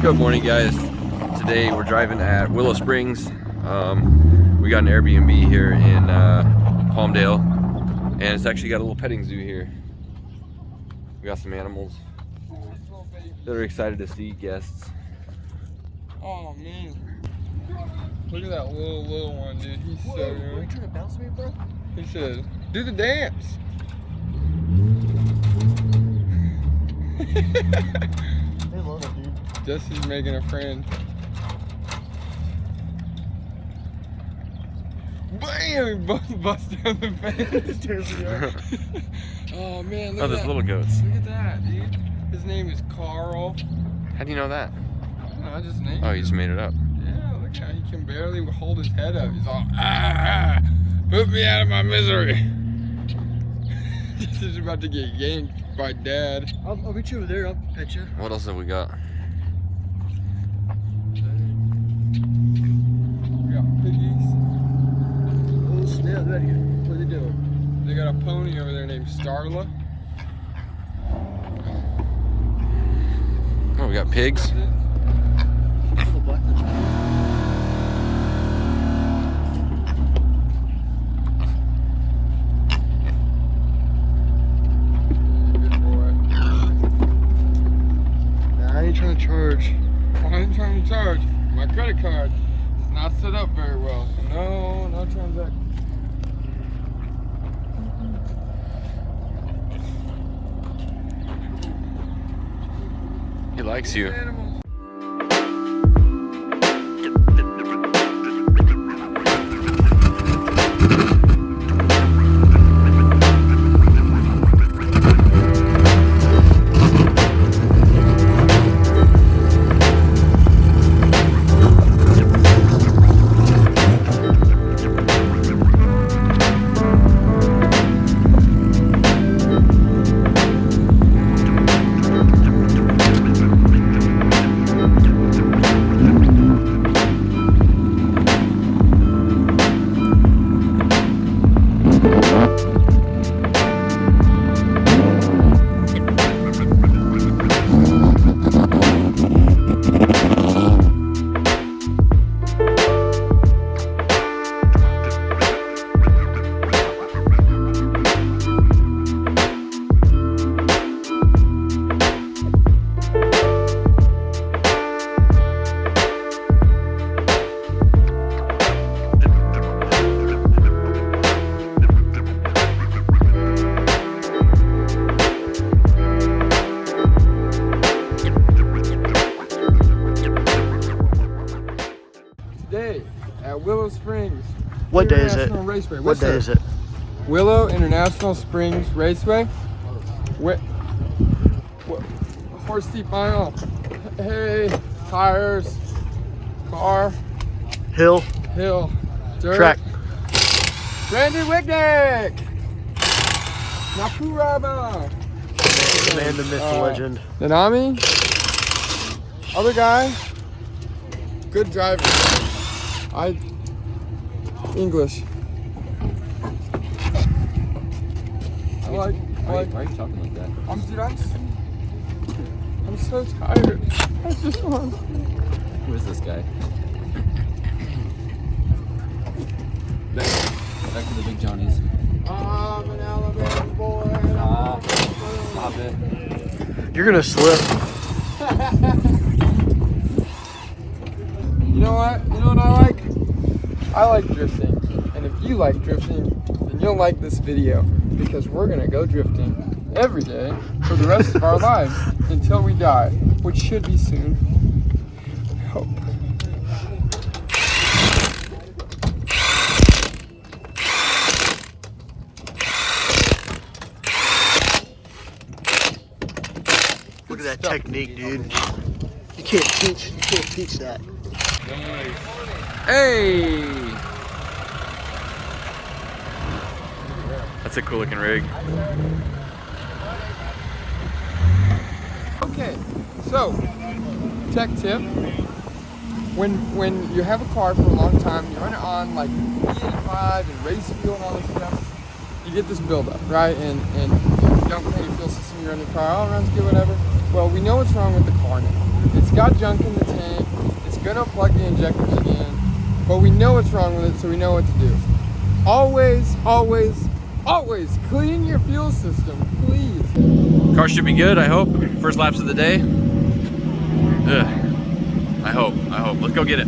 Good morning, guys. Today we're driving at Willow Springs. We got an Airbnb here in Palmdale, and it's actually got a little petting zoo here. We got some animals that are excited to see guests. Oh man, look at that little one, dude. He's so young. Are you trying to bounce me, bro? He said, "Do the dance." They love it, dude. Jesse's making a friend. Bam! Bust down the fence. Oh man, look Oh, at there's that. little goats. Look at that, dude. His name is Carl. How do you know that? I don't know, I just named Oh, him. you just made it up. Yeah, look how he can barely hold his head up. He's all, put me out of my misery. This is about to get yanked by Dad. I'll meet you over there. I'll pet you. What else have we got? We got piggies. Oh, snap. What are they doing? They got a pony over there named Starla. Oh, we got pigs. Little black ones. Good boy. Nah, I ain't trying to charge. I ain't trying to charge. My credit card is not set up very well. So no transaction. He likes you. Animals. Today at Willow Springs. What day is it? International Raceway. What day is it? Willow International Springs Raceway. Horse deep mile. Hey, tires, car, Hill. dirt. Track. Brandon Wignick. Nakurama. Man, the myth, the legend. Nanami. Other guy. Good driver. English. Why are you talking like that? I'm so tired. I just want. Who is this guy? Back to the big Johnnies. I'm an Alabama boy. Stop it. You're gonna slip. You know what? You know what I like? I like drifting. And if you like drifting, then you'll like this video. Because we're gonna go drifting every day for the rest of our lives until we die, which should be soon. I hope. at that stuff technique, can be dude. You can't teach that. Hey! That's a cool looking rig. Okay, so tech tip. When you have a car for a long time, you run it on like E85 and race fuel and all this stuff, you get this buildup, right? And you don't clean your fuel system, you run your car, oh, it runs good, whatever. Well, we know what's wrong with the car now. It's got junk in the tank, it's gonna plug the injectors again, but we know what's wrong with it, so we know what to do. Always, always, always clean your fuel system, please. Car should be good, I hope. First laps of the day. Ugh. I hope. Let's go get it.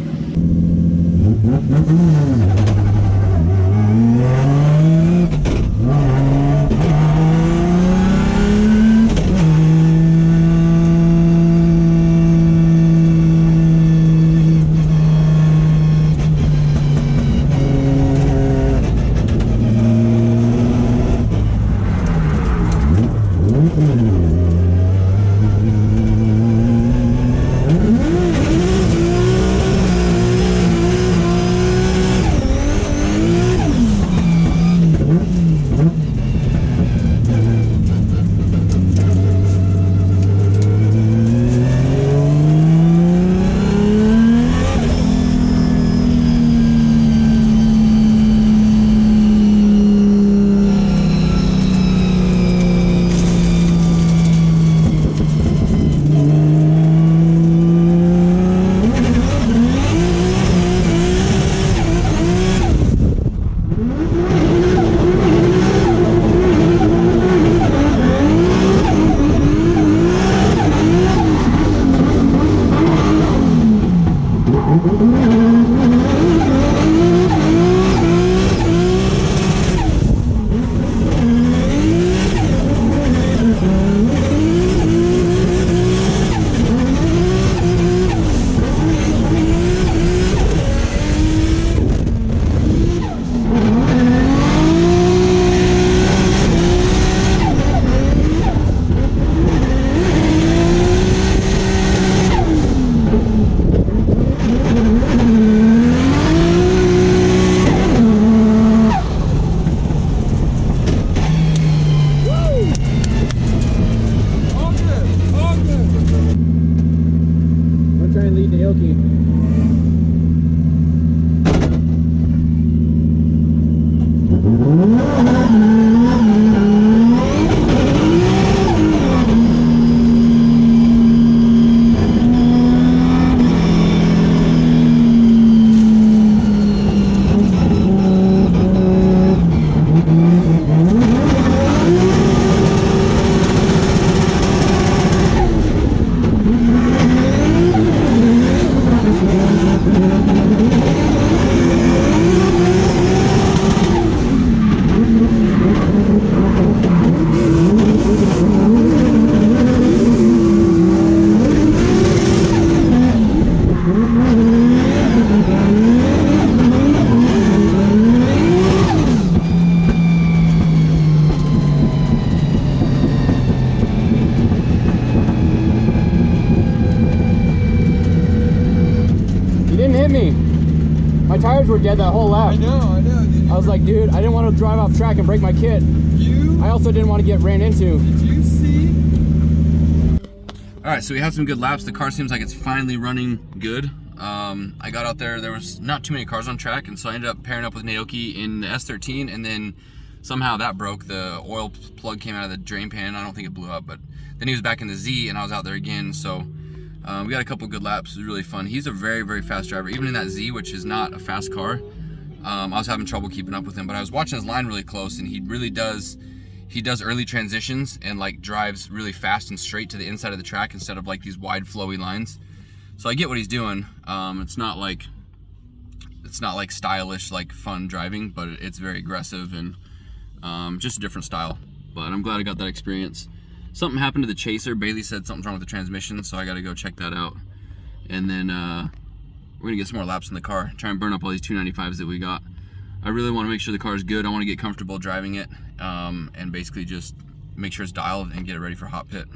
My tires were dead that whole lap. I know, dude. I was like, dude, I didn't want to drive off track and break my kit. I also didn't want to get ran into. Did you see? All right, so we had some good laps. The car seems like it's finally running good. I got out there was not too many cars on track, and so I ended up pairing up with Naoki in the S13, and then somehow that broke. The oil plug came out of the drain pan. I don't think it blew up, but then he was back in the Z, and I was out there again, so we got a couple good laps. It was really fun. He's a very, very fast driver. Even in that Z, which is not a fast car, I was having trouble keeping up with him, but I was watching his line really close, and he really does, early transitions and like drives really fast and straight to the inside of the track instead of like these wide flowy lines. So I get what he's doing. It's not like stylish, like fun driving, but it's very aggressive and just a different style. But I'm glad I got that experience. Something happened to the Chaser. Bailey said something's wrong with the transmission, so I got to go check that out. And then we're gonna get some more laps in the car, try and burn up all these 295s that we got. I really want to make sure the car is good. I want to get comfortable driving it, and basically just make sure it's dialed and get it ready for hot pit.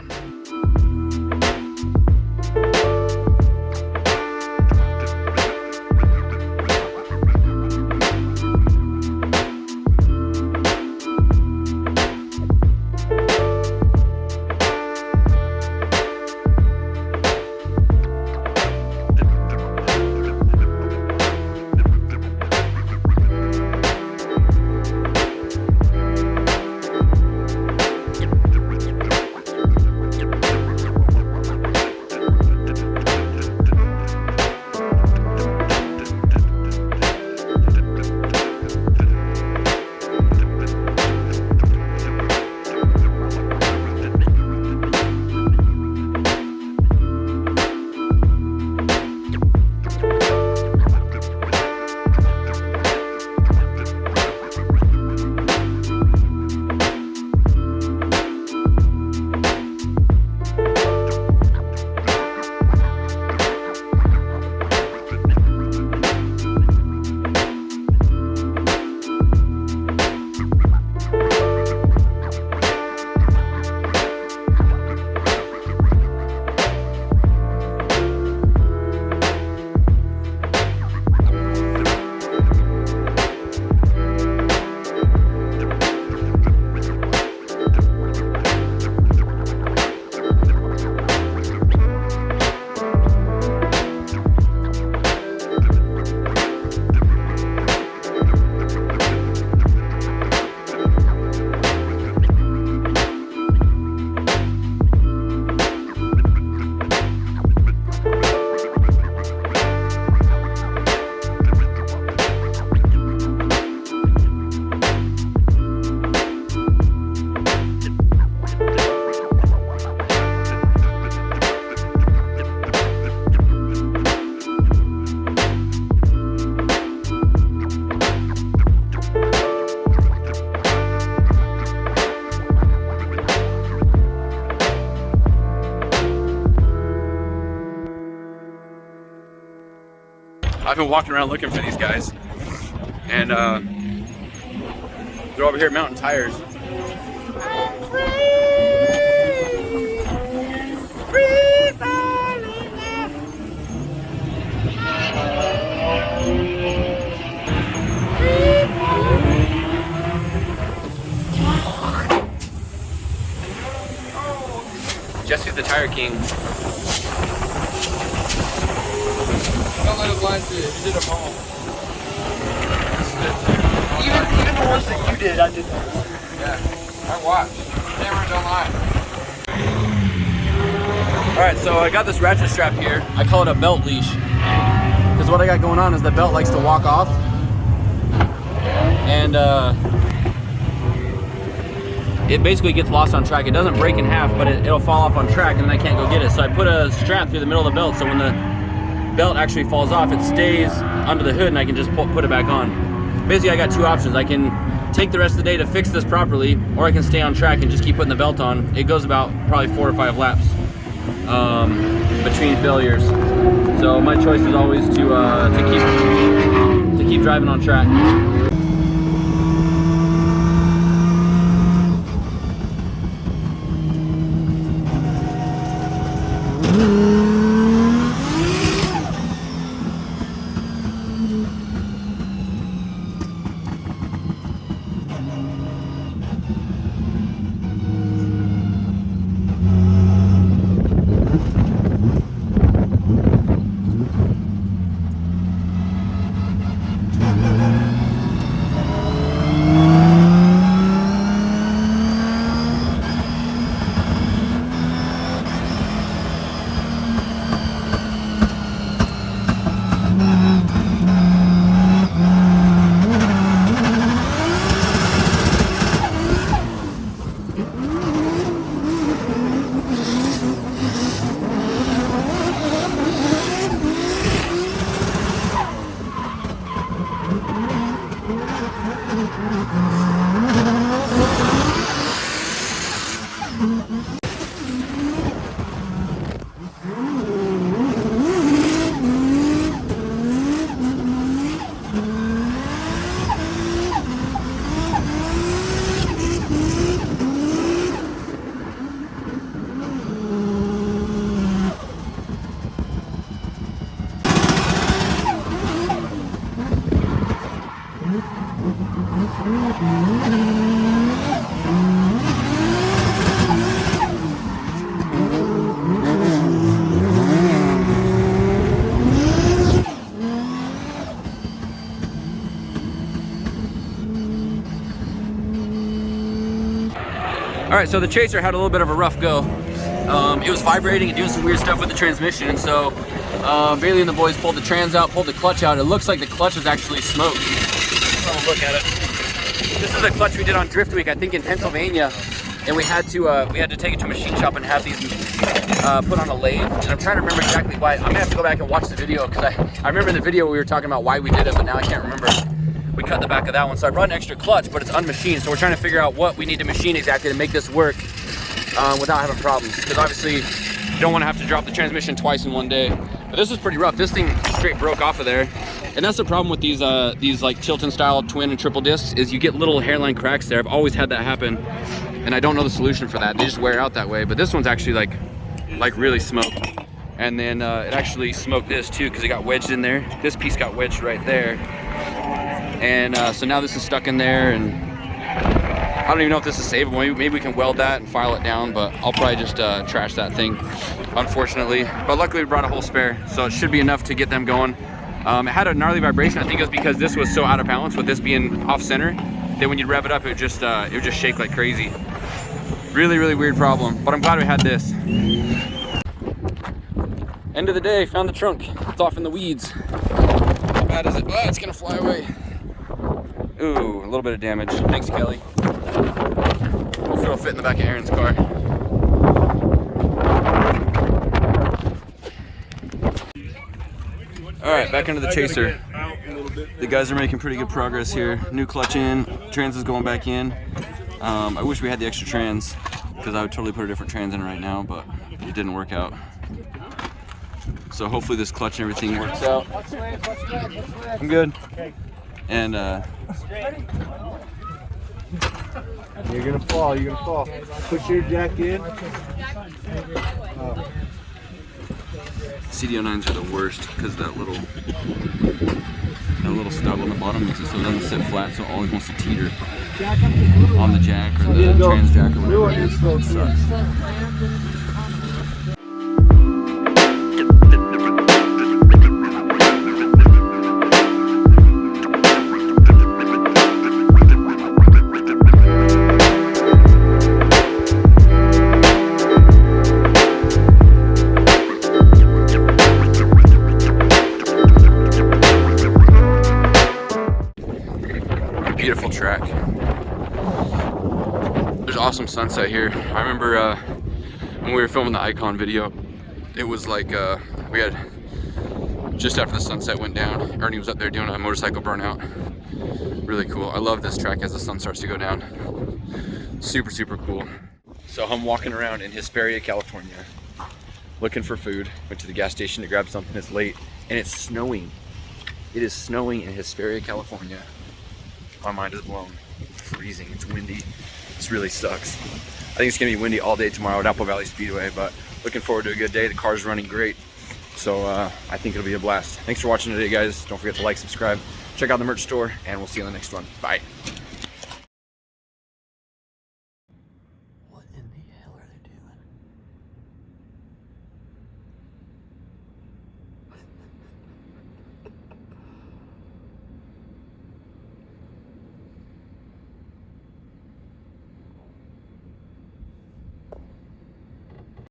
I've been walking around looking for these guys, and they're over here mounting tires. Jesse's the tire king. Don't let it blind you. You did them all. Even the ones that you did, I did those. Yeah, I watched. Camera don't lie. Alright, so I got this ratchet strap here. I call it a belt leash. Because what I got going on is the belt likes to walk off. And it basically gets lost on track. It doesn't break in half, but it'll fall off on track and then I can't go get it. So I put a strap through the middle of the belt, so when the belt actually falls off, it stays under the hood and I can just put it back on. Basically, I got two options. I can take the rest of the day to fix this properly, or I can stay on track and just keep putting the belt on. It goes about probably 4 or 5 laps between failures. So my choice is always to keep driving on track. Alright, so the Chaser had a little bit of a rough go. It was vibrating and doing some weird stuff with the transmission, and so Bailey and the boys pulled the trans out, pulled the clutch out. It looks like the clutch is actually smoked. Oh, look at it. This is a clutch we did on Drift Week, I think in Pennsylvania, and we had to take it to a machine shop and have these put on a lathe. And I'm trying to remember exactly why. I'm gonna have to go back and watch the video, because I remember in the video we were talking about why we did it, but now I can't remember. We cut the back of that one, so I brought an extra clutch, but it's unmachined, so we're trying to figure out what we need to machine exactly to make this work without having problems, because obviously you don't want to have to drop the transmission twice in one day. But this is pretty rough. This thing straight broke off of there, and that's the problem with these like Tilton style twin and triple discs, is you get little hairline cracks there. I've always had that happen, and I don't know the solution for that. They just wear out that way. But this one's actually like really smoked, and then it actually smoked this too, because it got wedged in there. This piece got wedged right there. And so now this is stuck in there, and I don't even know if this is savable. Maybe we can weld that and file it down, but I'll probably just trash that thing, unfortunately. But luckily we brought a whole spare, so it should be enough to get them going. It had a gnarly vibration. I think it was because this was so out of balance with this being off center that when you rev it up, it would just shake like crazy. Really, really weird problem, but I'm glad we had this. End of the day, found the trunk. It's off in the weeds. How bad is it? Oh, it's gonna fly away. Ooh, a little bit of damage. Thanks, Kelly. Hopefully it'll fit in the back of Aaron's car. All right, back into the Chaser. The guys are making pretty good progress here. New clutch in, trans is going back in. I wish we had the extra trans, because I would totally put a different trans in right now, but it didn't work out. So hopefully this clutch and everything works out. I'm good. And You're gonna fall. You're gonna fall. Put your jack in. CDO9s are the worst because that little stub on the bottom makes it so it doesn't sit flat, so it always wants to teeter on the jack or the trans jack or whatever it is. It sucks. Beautiful track. There's awesome sunset here. I remember when we were filming the Icon video, it was like we had just after the sunset went down, Ernie was up there doing a motorcycle burnout. Really cool. I love this track as the sun starts to go down. Super, super cool. So I'm walking around in Hesperia, California, looking for food. Went to the gas station to grab something. It's late and it's snowing. It is snowing in Hesperia, California. My mind is blown. It's freezing, it's windy. This really sucks. I think it's gonna be windy all day tomorrow at Apple Valley Speedway, but looking forward to a good day. The car's running great. So I think it'll be a blast. Thanks for watching today, guys. Don't forget to like, subscribe, check out the merch store, and we'll see you in the next one. Bye.